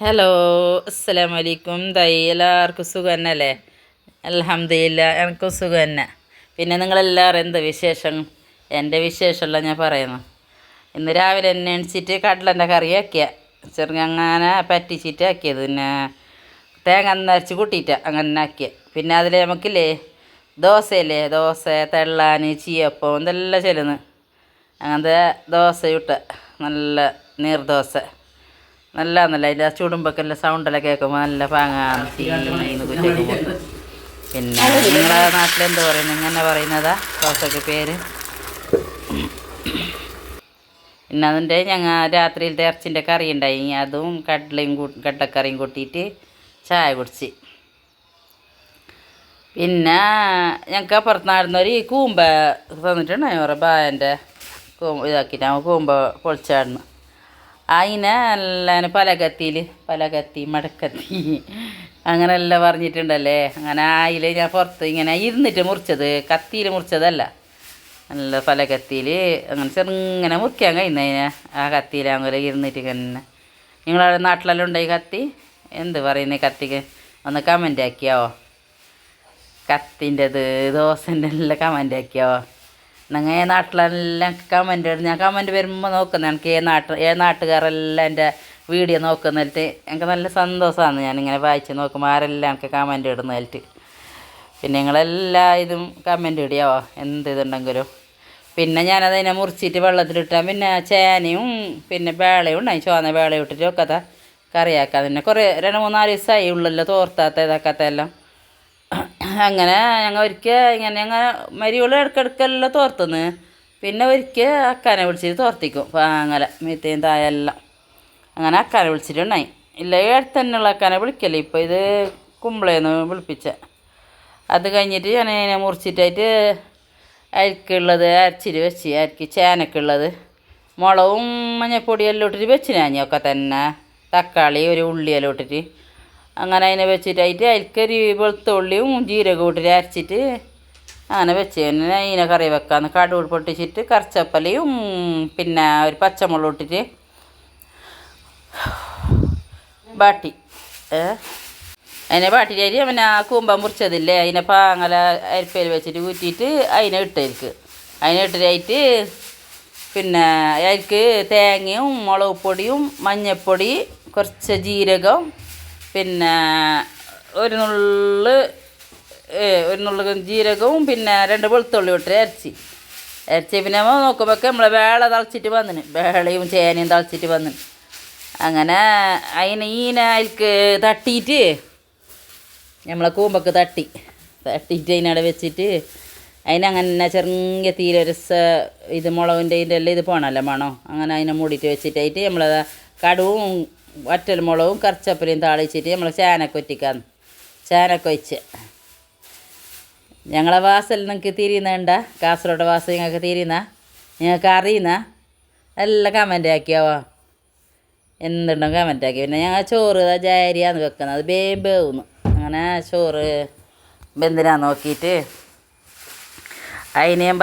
Hello, അസ്സലാമു അലൈക്കും. എല്ലാവർക്കും സുഖം തന്നെയല്ലേ? അൽഹംദുലില്ലാ, എനിക്കും സുഖം തന്നെ. പിന്നെ നിങ്ങളെല്ലാവരും എന്ത് വിശേഷം? എൻ്റെ വിശേഷമല്ല ഞാൻ പറയുന്നു. ഇന്ന് രാവിലെ തന്നെ എണിച്ചിട്ട് കടലൻ്റെ കറി ആക്കിയ ചെറുങ്ങനെ പറ്റിച്ചിട്ട് ആക്കിയത്. പിന്നെ തേങ്ങ നരച്ച് കൂട്ടിയിട്ട് അങ്ങനെ ആക്കിയ. പിന്നെ അതിൽ നമുക്കില്ലേ ദോശ തെള്ളാൻ ചീയപ്പം ഇതെല്ലാം ചെല്ലുന്നു. അങ്ങനത്തെ ദോശ ചുട്ട നല്ല നീർദോശ നല്ല അതിൻ്റെ ചുടുമ്പൊക്കെല്ലാം സൗണ്ടെല്ലാം കേൾക്കുമ്പോൾ നല്ല പാങ്ങാണ് തീന്ന് കുറ്റക്കുമ്പോൾ. പിന്നെ നിങ്ങളെ നാട്ടിലെന്ത് പറയുന്നത്? ഇങ്ങനെ പറയുന്നതാ ദോശയ്ക്ക് പേര്. പിന്നെ അതിൻ്റെ ഞങ്ങൾ രാത്രിയിലത്തെ ഇറച്ചിൻ്റെ കറി ഉണ്ടായി, അതും കടലക്കറിയും കൂട്ടിയിട്ട് ചായ കുടിച്ച്. പിന്നെ ഞങ്ങൾക്ക് അപ്പുറത്ത് നടന്നൊരു കൂമ്പ തന്നിട്ടുണ്ടായി, അവരുടെ ബായൻ്റെ ഇതാക്കിയിട്ട് അവൻ കൂമ്പ പൊളിച്ചാടുന്നു. അതിനെ എല്ലാം പലകത്തി മടക്കത്തി അങ്ങനെല്ലാം പറഞ്ഞിട്ടുണ്ടല്ലേ. അങ്ങനെ അതിൽ ഞാൻ പുറത്ത് ഇങ്ങനെ ഇരുന്നിട്ട് മുറിച്ചത്, കത്തിയിൽ മുറിച്ചതല്ല. നല്ല പലകത്തിയിൽ അങ്ങനെ ചെറുങ്ങനെ മുറിക്കാൻ കഴിയുന്നതിനെ ആ കത്തിയിൽ അങ്ങനെ ഇരുന്നിട്ട് തന്നെ. നിങ്ങളുടെ നാട്ടിലെല്ലാം ഉണ്ടായി കത്തി? എന്ത് പറയുന്നത് കത്തിക്ക്? ഒന്ന് കമൻ്റ് ആക്കിയാവോ? കത്തിൻ്റെത് ദോശൻ്റെ എല്ലാം കമൻ്റ് ആക്കിയാവോ? ഞങ്ങൾ നാട്ടിലെല്ലാം കമൻറ്റ് ഞാൻ കമൻറ്റ് വരുമ്പോൾ നോക്കുന്നത്. എനിക്ക് നാട്ടുകാരെല്ലാം എൻ്റെ വീഡിയോ നോക്കുന്നതിട്ട് എനിക്ക് നല്ല സന്തോഷമാണ്. ഞാനിങ്ങനെ വായിച്ച് നോക്കുമ്പോൾ ആരെല്ലാം എനിക്ക് കമൻറ്റ് ഇടുന്നതിട്ട്. പിന്നെ നിങ്ങളെല്ലാം ഇതും കമൻറ്റ് ഇടിയാവോ എന്ത് ഇതുണ്ടെങ്കിലും. പിന്നെ ഞാനതിനെ മുറിച്ചിട്ട് വെള്ളത്തിലിട്ടാൽ പിന്നെ ചേനയും പിന്നെ വേളയും ഉണ്ടായി, ചുവന്ന വേളയും ഇട്ടിട്ട് ഒക്കെ കറിയാക്കാം. പിന്നെ കുറേ 2-3-4 ദിവസമായി ഉള്ളല്ലോ തോർത്താത്ത ഇതാക്കാത്ത എല്ലാം. അങ്ങനെ ഞങ്ങൾ ഒരിക്കൽ അങ്ങനെ മരിയോള് ഇടയ്ക്കിടയ്ക്കെല്ലാം തോർത്തുന്നു. പിന്നെ ഒരിക്കൽ അക്കാനെ വിളിച്ചിട്ട് തോർത്തിക്കും അങ്ങനെ മീത്തയും തായെല്ലാം. അങ്ങനെ അക്കാനെ വിളിച്ചിട്ടുണ്ടായി. ഇല്ല തന്നെയുള്ള അക്കാനെ വിളിക്കല്ലേ. ഇപ്പോൾ ഇത് കുമ്പളേന്ന് വിളിപ്പിച്ച. അത് കഴിഞ്ഞിട്ട് ഞാൻ മുറിച്ചിട്ടായിട്ട് അരിക്കുള്ളത് അരച്ചിട്ട് വെച്ച്, അരിക്ക് ചേനക്കുള്ളത് മുളകും മഞ്ഞൾപ്പൊടിയെല്ലാം ഇട്ടിട്ട് വെച്ച് ഞാനൊക്കെ തന്നെ. തക്കാളി ഒരു ഉള്ളിയെല്ലാം ഇട്ടിട്ട് അങ്ങനെ അതിനെ വെച്ചിട്ടായിട്ട് അതിൽക്കൊരു വെളുത്തുള്ളിയും ജീരകവും ഇട്ടിട്ട് അരച്ചിട്ട് അങ്ങനെ വെച്ച്. പിന്നെ അതിനെ കറി വെക്കാമെന്ന് കടുക് പൊട്ടിച്ചിട്ട് കറിച്ചപ്പലയും പിന്നെ ഒരു പച്ചമുളക് ഇട്ടിട്ട് ബാട്ടി അതിനെ ബാട്ടിയിട്ട് പിന്നെ ആ കൂമ്പ മുറിച്ചതില്ലേ അതിനെ പാങ്ങല അരിപ്പയിൽ വെച്ചിട്ട് കൂറ്റിയിട്ട് അതിനെ അതിനെ ഇട്ടിട്ടായിട്ട് പിന്നെ അതിൽക്ക് തേങ്ങയും മുളക് പൊടിയും മഞ്ഞൾപ്പൊടി കുറച്ച് ജീരകം പിന്നെ ഒരു നുള്ള് ജീരകവും പിന്നെ 2 വെളുത്തുള്ളി ഇട്ട് അരച്ച് പിന്നെ നോക്കുമ്പോൾ നമ്മളെ വേള തളിച്ചിട്ട് വന്നിന്, വേളയും ചേനയും തളിച്ചിട്ട് വന്നിന്. അങ്ങനെ അതിൽക്ക് തട്ടിയിട്ട് നമ്മളെ കൂമ്പൊക്കെ തട്ടിയിട്ട് അതിനവിടെ വെച്ചിട്ട് അതിനങ്ങനെ ചെറിയ തീരെ ഇത് മുളകിൻ്റെ ഇതിൻ്റെ എല്ലാം ഇത് പോകണമല്ലോ മണോ. അങ്ങനെ അതിനെ മൂടിയിട്ട് വെച്ചിട്ടായിട്ട് നമ്മളത് കടുവും വറ്റൽ മുളകും കറിച്ചപ്പലയും താളിച്ചിട്ട് നമ്മൾ ചാനൊക്കെ വെച്ച്. ഞങ്ങളെ വാസൽ നിങ്ങൾക്ക് തിരിയുന്നുണ്ട? കാസർഗോഡ് വാസൽ നിങ്ങൾക്ക് തിരിയുന്ന? നിങ്ങൾക്ക് അറിയുന്ന എല്ലാം കമൻ്റ് ആക്കിയാവോ? എന്തുണ്ടോ കമൻ്റ് ആക്കി. പിന്നെ ഞങ്ങൾ ചോറ് ജാരിയാന്ന് വെക്കുന്നത്, അത് വേവുന്നു. അങ്ങനെ ചോറ് ബന്ധിനാന്ന് നോക്കിയിട്ട് അതിനെയും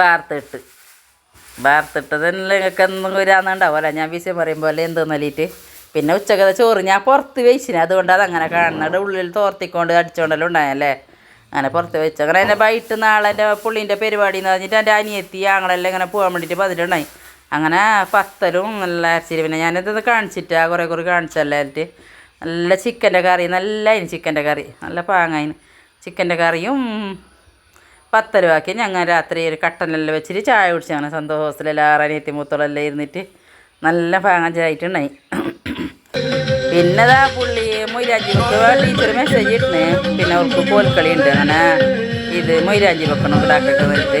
വാർത്തിട്ടതെല്ലാം നിങ്ങൾക്ക് എന്തെങ്കിലും ഒരാന്നുണ്ടാവുമല്ലോ. ഞാൻ വിഷയം പറയുമ്പോൾ എന്തെന്നല്ലിട്ട്. പിന്നെ ഉച്ചക്കത്തെ ചോറ് ഞാൻ പുറത്ത് വെച്ചിന്, അതുകൊണ്ട് അതങ്ങനെ കാണുന്നത്. ഉള്ളിൽ തോർത്തിക്കൊണ്ട് അടിച്ചുകൊണ്ടെല്ലാം ഉണ്ടായല്ലേ. അങ്ങനെ പുറത്ത് വെച്ചു. അങ്ങനെ എൻ്റെ വൈകിട്ട് നാളെ എൻ്റെ പുള്ളീൻ്റെ പരിപാടി എന്ന് പറഞ്ഞിട്ട് എൻ്റെ അനിയത്തി ഞങ്ങളെല്ലാം ഇങ്ങനെ പോകാൻ വേണ്ടിയിട്ട് വന്നിട്ടുണ്ടായി. അങ്ങനെ പത്തലും നല്ല അരച്ചിട്ട് പിന്നെ ഞാനിതൊന്ന് കാണിച്ചിട്ട് കുറേ കാണിച്ചല്ലേ എന്നിട്ട് നല്ല ചിക്കൻ്റെ കറി, നല്ല അതിന് ചിക്കൻ്റെ കറി നല്ല പാങ്ങായിന്. ചിക്കൻ്റെ കറിയും പത്തലും ആക്കി ഞങ്ങൾ രാത്രി ഒരു കട്ടനെല്ലാം വെച്ചിട്ട് ചായ കുടിച്ച് അങ്ങനെ സന്തോഷത്തിലെല്ലാവരും അനിയത്തി മൂത്തോളെല്ലാം ഇരുന്നിട്ട് നല്ല പാങ്ങാൻ ചായയിട്ടുണ്ടായി. പിന്നെതാ പുള്ളി മൊയ്ലാഞ്ചിക്ക് ടീച്ചർ മെസ്സേജ് ഇട്ടേ. പിന്നെ അവർക്ക് കോൽക്കളി ഉണ്ട്, അങ്ങനെ ഇത് മൊയ്ലാഞ്ചി വെക്കണം ഇടാക്കൊക്കെ വന്നിട്ട്